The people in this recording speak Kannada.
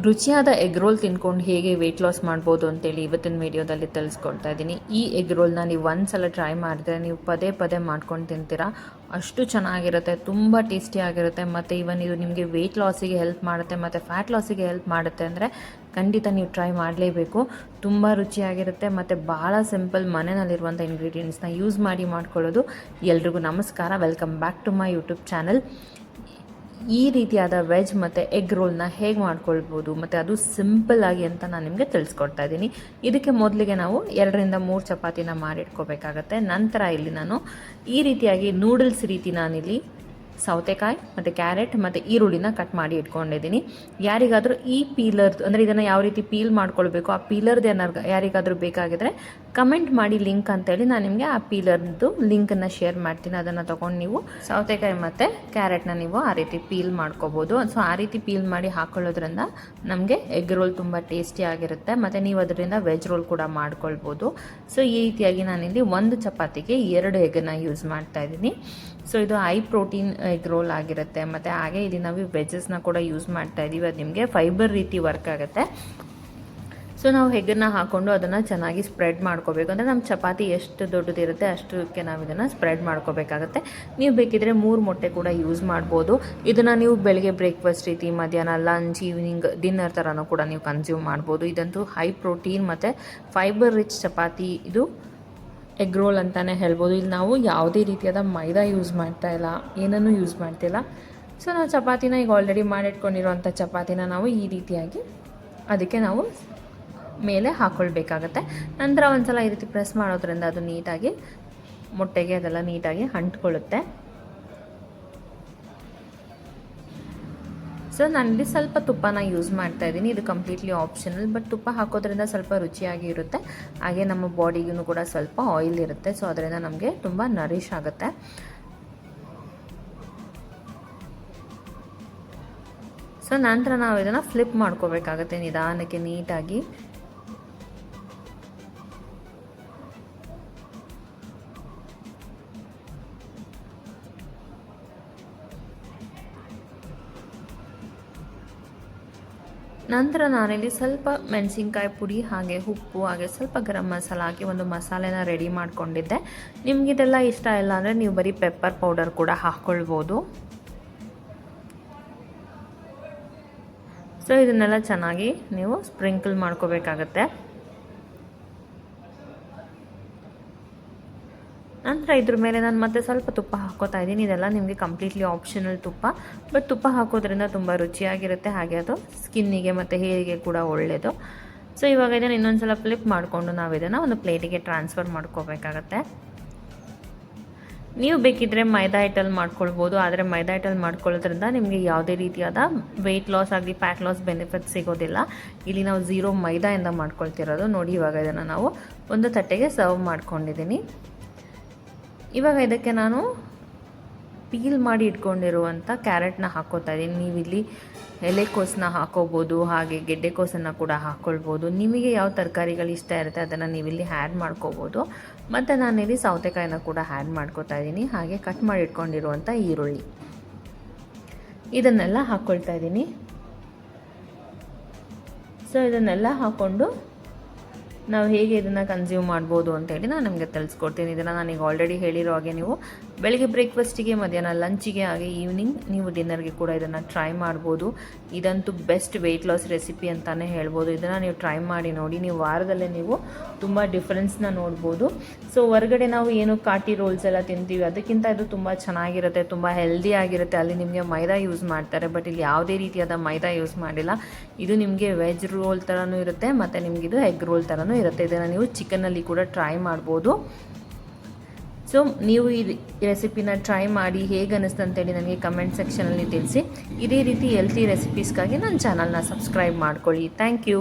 ರುಚಿಯಾದ ಎಗ್ ರೋಲ್ ತಿನ್ಕೊಂಡು ಹೇಗೆ ವೆಯ್ಟ್ ಲಾಸ್ ಮಾಡ್ಬೋದು ಅಂತೇಳಿ ಇವತ್ತಿನ ವೀಡಿಯೋದಲ್ಲಿ ತಿಳಿಸ್ಕೊಡ್ತಾ ಇದ್ದೀನಿ. ಈ ಎಗ್ ರೋಲ್ನ ನೀವು ಒಂದು ಸಲ ಟ್ರೈ ಮಾಡಿದ್ರೆ ನೀವು ಪದೇ ಪದೇ ಮಾಡ್ಕೊಂಡು ತಿಂತೀರಾ. ಅಷ್ಟು ಚೆನ್ನಾಗಿರುತ್ತೆ, ತುಂಬ ಟೇಸ್ಟಿಯಾಗಿರುತ್ತೆ. ಮತ್ತು ಇವನ್ ಇದು ನಿಮಗೆ ವೆಯ್ಟ್ ಲಾಸಿಗೆ ಹೆಲ್ಪ್ ಮಾಡುತ್ತೆ ಮತ್ತು ಫ್ಯಾಟ್ ಲಾಸಿಗೆ ಹೆಲ್ಪ್ ಮಾಡುತ್ತೆ ಅಂದರೆ ಖಂಡಿತ ನೀವು ಟ್ರೈ ಮಾಡಲೇಬೇಕು. ತುಂಬ ರುಚಿಯಾಗಿರುತ್ತೆ ಮತ್ತು ಭಾಳ ಸಿಂಪಲ್, ಮನೆಯಲ್ಲಿರುವಂಥ ಇಂಗ್ರೀಡಿಯೆಂಟ್ಸ್ನ ಯೂಸ್ ಮಾಡಿ ಮಾಡ್ಕೊಳ್ಳೋದು. ಎಲ್ರಿಗೂ ನಮಸ್ಕಾರ, welcome back to my YouTube channel. ಈ ರೀತಿಯಾದ ವೆಜ್ ಮತ್ತು ಎಗ್ ರೋಲ್ನ ಹೇಗೆ ಮಾಡ್ಕೊಳ್ಬೋದು ಮತ್ತು ಅದು ಸಿಂಪಲ್ಲಾಗಿ ಅಂತ ನಾನು ನಿಮಗೆ ತಿಳಿಸ್ಕೊಡ್ತಾ ಇದ್ದೀನಿ. ಇದಕ್ಕೆ ಮೊದಲಿಗೆ ನಾವು 2-3 ಚಪಾತಿನ ಮಾಡಿಟ್ಕೋಬೇಕಾಗತ್ತೆ. ನಂತರ ಇಲ್ಲಿ ನಾನು ಈ ರೀತಿಯಾಗಿ ನೂಡಲ್ಸ್ ರೀತಿ ನಾನಿಲ್ಲಿ ಸೌತೆಕಾಯಿ ಮತ್ತು ಕ್ಯಾರೆಟ್ ಮತ್ತು ಈರುಳ್ಳಿನ ಕಟ್ ಮಾಡಿ ಇಟ್ಕೊಂಡಿದ್ದೀನಿ. ಯಾರಿಗಾದರೂ ಈ ಪೀಲರ್ದು ಅಂದರೆ ಇದನ್ನು ಯಾವ ರೀತಿ ಪೀಲ್ ಮಾಡ್ಕೊಳ್ಬೇಕು, ಆ ಪೀಲರ್ದು ಯಾರಿಗಾದರೂ ಬೇಕಾಗಿದ್ರೆ ಕಮೆಂಟ್ ಮಾಡಿ ಲಿಂಕ್ ಅಂತೇಳಿ ನಾನು ನಿಮಗೆ ಆ ಪೀಲರ್ದು ಲಿಂಕನ್ನು ಶೇರ್ ಮಾಡ್ತೀನಿ. ಅದನ್ನು ತೊಗೊಂಡು ನೀವು ಸೌತೆಕಾಯಿ ಮತ್ತು ಕ್ಯಾರೆಟ್ನ ನೀವು ಆ ರೀತಿ ಪೀಲ್ ಮಾಡ್ಕೋಬೋದು. ಸೊ ಆ ರೀತಿ ಪೀಲ್ ಮಾಡಿ ಹಾಕ್ಕೊಳ್ಳೋದ್ರಿಂದ ನಮಗೆ ಎಗ್ ರೋಲ್ ತುಂಬ ಟೇಸ್ಟಿಯಾಗಿರುತ್ತೆ ಮತ್ತು ನೀವು ಅದರಿಂದ ವೆಜ್ ರೋಲ್ ಕೂಡ ಮಾಡ್ಕೊಳ್ಬೋದು. ಸೊ ಈ ರೀತಿಯಾಗಿ ನಾನಿಲ್ಲಿ 1 ಚಪಾತಿಗೆ 2 ಎಗ್ಗನ್ನು ಯೂಸ್ ಮಾಡ್ತಾ ಇದ್ದೀನಿ. ಸೊ ಇದು ಹೈ ಪ್ರೋಟೀನ್ ಎಗ್ ರೋಲ್ ಆಗಿರುತ್ತೆ. ಮತ್ತು ಹಾಗೆ ಇಲ್ಲಿ ನಾವು ವೆಜ್ಜಸ್ನ ಕೂಡ ಯೂಸ್ ಮಾಡ್ತಾ ಇದ್ದೀವಿ. ಅದು ನಿಮಗೆ ಫೈಬರ್ ರೀತಿ ವರ್ಕ್ ಆಗುತ್ತೆ. ಸೊ ನಾವು ಎಗ್ಗನ್ನು ಹಾಕ್ಕೊಂಡು ಅದನ್ನು ಚೆನ್ನಾಗಿ ಸ್ಪ್ರೆಡ್ ಮಾಡ್ಕೋಬೇಕು. ಅಂದರೆ ನಮ್ಮ ಚಪಾತಿ ಎಷ್ಟು ದೊಡ್ಡದಿರುತ್ತೆ ಅಷ್ಟಕ್ಕೆ ನಾವು ಇದನ್ನು ಸ್ಪ್ರೆಡ್ ಮಾಡ್ಕೋಬೇಕಾಗತ್ತೆ. ನೀವು ಬೇಕಿದ್ರೆ 3 ಮೊಟ್ಟೆ ಕೂಡ ಯೂಸ್ ಮಾಡ್ಬೋದು. ಇದನ್ನು ನೀವು ಬೆಳಗ್ಗೆ ಬ್ರೇಕ್ಫಾಸ್ಟ್ ರೀತಿ, ಮಧ್ಯಾಹ್ನ ಲಂಚ್, ಈವ್ನಿಂಗ್ ಡಿನ್ನರ್ ಥರನೂ ಕೂಡ ನೀವು ಕನ್ಸ್ಯೂಮ್ ಮಾಡ್ಬೋದು. ಇದಂತೂ ಹೈ ಪ್ರೋಟೀನ್ ಮತ್ತು ಫೈಬರ್ ರಿಚ್ ಚಪಾತಿ, ಇದು ಎಗ್ ರೋಲ್ ಅಂತಲೇ ಹೇಳ್ಬೋದು. ಇಲ್ಲಿ ನಾವು ಯಾವುದೇ ರೀತಿಯಾದ ಮೈದಾ ಯೂಸ್ ಮಾಡ್ತಾ ಇಲ್ಲ, ಏನನ್ನೂ ಯೂಸ್ ಮಾಡ್ತಿಲ್ಲ. ಸೊ ನಾವು ಚಪಾತಿನ ಈಗ ಆಲ್ರೆಡಿ ಮಾಡಿಟ್ಕೊಂಡಿರೋವಂಥ ಚಪಾತಿನ ನಾವು ಈ ರೀತಿಯಾಗಿ ಅದಕ್ಕೆ ನಾವು ಮೇಲೆ ಹಾಕ್ಕೊಳ್ಬೇಕಾಗತ್ತೆ. ನಂತರ ಒಂದು ಸಲ ಈ ರೀತಿ ಪ್ರೆಸ್ ಮಾಡೋದ್ರಿಂದ ಅದು ನೀಟಾಗಿ ಮೊಟ್ಟೆಗೆ ಅದೆಲ್ಲ ನೀಟಾಗಿ ಅಂಟ್ಕೊಳ್ಳುತ್ತೆ. ಸೊ ನಾನಿಲ್ಲಿ ಸ್ವಲ್ಪ ತುಪ್ಪನ ಯೂಸ್ ಮಾಡ್ತಾ ಇದ್ದೀನಿ. ಇದು ಕಂಪ್ಲೀಟ್ಲಿ ಆಪ್ಷನಲ್, ಬಟ್ ತುಪ್ಪ ಹಾಕೋದ್ರಿಂದ ಸ್ವಲ್ಪ ರುಚಿಯಾಗಿ ಇರುತ್ತೆ. ಹಾಗೆ ನಮ್ಮ ಬಾಡಿಗೂ ಕೂಡ ಸ್ವಲ್ಪ ಆಯಿಲ್ ಇರುತ್ತೆ. ಸೊ ಅದರಿಂದ ನಮಗೆ ತುಂಬ ನರಿಶ್ ಆಗುತ್ತೆ. ಸೊ ನಂತರ ನಾವು ಇದನ್ನು ಫ್ಲಿಪ್ ಮಾಡ್ಕೋಬೇಕಾಗತ್ತೆ ನಿಧಾನಕ್ಕೆ, ನೀಟಾಗಿ. ನಂತರ ನಾನಿಲ್ಲಿ ಸ್ವಲ್ಪ ಮೆಣಸಿನ್ಕಾಯಿ ಪುಡಿ, ಹಾಗೆ ಉಪ್ಪು, ಹಾಗೆ ಸ್ವಲ್ಪ ಗರಂ ಮಸಾಲ ಹಾಕಿ ಒಂದು ಮಸಾಲೆನ ರೆಡಿ ಮಾಡ್ಕೊಂಡಿದ್ದೆ. ನಿಮಗಿದೆಲ್ಲ ಇಷ್ಟ ಇಲ್ಲ ಅಂದರೆ ನೀವು ಬರೀ ಪೆಪ್ಪರ್ ಪೌಡರ್ ಕೂಡ ಹಾಕ್ಕೊಳ್ಬೋದು. ಸೊ ಇದನ್ನೆಲ್ಲ ಚೆನ್ನಾಗಿ ನೀವು ಸ್ಪ್ರಿಂಕಲ್ ಮಾಡ್ಕೋಬೇಕಾಗತ್ತೆ. ನಂತರ ಇದ್ರ ಮೇಲೆ ನಾನು ಮತ್ತೆ ಸ್ವಲ್ಪ ತುಪ್ಪ ಹಾಕೋತಾ ಇದ್ದೀನಿ. ಇದೆಲ್ಲ ನಿಮಗೆ ಕಂಪ್ಲೀಟ್ಲಿ ಆಪ್ಷನಲ್ ತುಪ್ಪ, ಬಟ್ ತುಪ್ಪ ಹಾಕೋದ್ರಿಂದ ತುಂಬ ರುಚಿಯಾಗಿರುತ್ತೆ. ಹಾಗೆ ಅದು ಸ್ಕಿನ್ನಿಗೆ ಮತ್ತು ಹೇರಿಗೆ ಕೂಡ ಒಳ್ಳೆಯದು. ಸೊ ಇವಾಗ ಇದನ್ನು ಇನ್ನೊಂದು ಸಲ ಫ್ಲಿಪ್ ಮಾಡಿಕೊಂಡು ನಾವು ಇದನ್ನು ಒಂದು ಪ್ಲೇಟಿಗೆ ಟ್ರಾನ್ಸ್ಫರ್ ಮಾಡ್ಕೋಬೇಕಾಗತ್ತೆ. ನೀವು ಬೇಕಿದ್ದರೆ ಮೈದಾ ಹಿಟ್ಟಲ್ಲಿ ಮಾಡ್ಕೊಳ್ಬೋದು. ಆದರೆ ಮೈದಾ ಹಿಟ್ಟಲ್ಲಿ ಮಾಡ್ಕೊಳ್ಳೋದ್ರಿಂದ ನಿಮಗೆ ಯಾವುದೇ ರೀತಿಯಾದ ವೆಯ್ಟ್ ಲಾಸ್ ಆಗಲಿ ಫ್ಯಾಟ್ ಲಾಸ್ ಬೆನಿಫಿಟ್ ಸಿಗೋದಿಲ್ಲ. ಇಲ್ಲಿ ನಾವು 0 ಮೈದಾಯಿಂದ ಮಾಡ್ಕೊಳ್ತಿರೋದು. ನೋಡಿ, ಇವಾಗ ಇದನ್ನು ನಾವು ಒಂದು ತಟ್ಟೆಗೆ ಸರ್ವ್ ಮಾಡ್ಕೊಂಡಿದ್ದೀನಿ. ಇವಾಗ ಇದಕ್ಕೆ ನಾನು ಪೀಲ್ ಮಾಡಿ ಇಟ್ಕೊಂಡಿರುವಂಥ ಕ್ಯಾರೆಟ್ನ ಹಾಕ್ಕೋತಾ ಇದ್ದೀನಿ. ನೀವಿಲ್ಲಿ ಎಲೆಕೋಸನ್ನ ಹಾಕೋಬೋದು, ಹಾಗೆ ಗೆಡ್ಡೆಕೋಸನ್ನು ಕೂಡ ಹಾಕ್ಕೊಳ್ಬೋದು. ನಿಮಗೆ ಯಾವ ತರಕಾರಿಗಳು ಇಷ್ಟ ಇರುತ್ತೆ ಅದನ್ನು ನೀವಿಲ್ಲಿ ಆ್ಯಡ್ ಮಾಡ್ಕೋಬೋದು. ಮತ್ತು ನಾನಿಲ್ಲಿ ಸೌತೆಕಾಯಿನ ಕೂಡ ಆ್ಯಡ್ ಮಾಡ್ಕೋತಾ ಇದ್ದೀನಿ. ಹಾಗೆ ಕಟ್ ಮಾಡಿ ಇಟ್ಕೊಂಡಿರುವಂಥ ಈರುಳ್ಳಿ, ಇದನ್ನೆಲ್ಲ ಹಾಕ್ಕೊಳ್ತಾ ಇದ್ದೀನಿ. ಸೊ ಇದನ್ನೆಲ್ಲ ಹಾಕ್ಕೊಂಡು ನಾವು ಹೇಗೆ ಇದನ್ನು ಕನ್ಸ್ಯೂಮ್ ಮಾಡ್ಬೋದು ಅಂತೇಳಿ ನಾನು ನಿಮಗೆ ತಿಳಿಸ್ಕೊಡ್ತೀನಿ. ಇದನ್ನು ನಾನೀಗ ಆಲ್ರೆಡಿ ಹೇಳಿರೋ ಹಾಗೆ ನೀವು ಬೆಳಗ್ಗೆ ಬ್ರೇಕ್ಫಾಸ್ಟಿಗೆ, ಮಧ್ಯಾಹ್ನ ಲಂಚಿಗೆ, ಹಾಗೆ ಈವ್ನಿಂಗ್ ನೀವು ಡಿನ್ನರ್ಗೆ ಕೂಡ ಇದನ್ನು ಟ್ರೈ ಮಾಡ್ಬೋದು. ಇದಂತೂ ಬೆಸ್ಟ್ ವೆಯ್ಟ್ ಲಾಸ್ ರೆಸಿಪಿ ಅಂತಲೇ ಹೇಳ್ಬೋದು. ಇದನ್ನು ನೀವು ಟ್ರೈ ಮಾಡಿ ನೋಡಿ. ನೀವು ವಾರದಲ್ಲೇ ನೀವು ತುಂಬ ಡಿಫ್ರೆನ್ಸ್ನ ನೋಡ್ಬೋದು. ಸೊ ಹೊರಗಡೆ ನಾವು ಏನು ಕಾಟಿ ರೋಲ್ಸ್ ಎಲ್ಲ ತಿಂತೀವಿ, ಅದಕ್ಕಿಂತ ಇದು ತುಂಬ ಚೆನ್ನಾಗಿರುತ್ತೆ, ತುಂಬ ಹೆಲ್ದಿ ಆಗಿರುತ್ತೆ. ಅಲ್ಲಿ ನಿಮಗೆ ಮೈದಾ ಯೂಸ್ ಮಾಡ್ತಾರೆ, ಬಟ್ ಇಲ್ಲಿ ಯಾವುದೇ ರೀತಿಯಾದ ಮೈದಾ ಯೂಸ್ ಮಾಡಿಲ್ಲ. ಇದು ನಿಮಗೆ ವೆಜ್ ರೋಲ್ ಥರನೂ ಇರುತ್ತೆ ಮತ್ತು ನಿಮಗಿದು ಎಗ್ ರೋಲ್ ಥರನೂ ಇರುತ್ತೆ. ಇದನ್ನು ನೀವು ಚಿಕನಲ್ಲಿ ಕೂಡ ಟ್ರೈ ಮಾಡ್ಬೋದು. ಸೊ ನೀವು ಈ ರೆಸಿಪಿನ ಟ್ರೈ ಮಾಡಿ ಹೇಗೆ ಅನ್ನಿಸ್ತು ಅಂತೇಳಿ ನನಗೆ ಕಮೆಂಟ್ ಸೆಕ್ಷನಲ್ಲಿ ತಿಳಿಸಿ. ಇದೇ ರೀತಿ ಹೆಲ್ತಿ ರೆಸಿಪೀಸ್ಗಾಗಿ ನನ್ನ ಚಾನಲ್ನ ಸಬ್ಸ್ಕ್ರೈಬ್ ಮಾಡ್ಕೊಳ್ಳಿ. Thank you.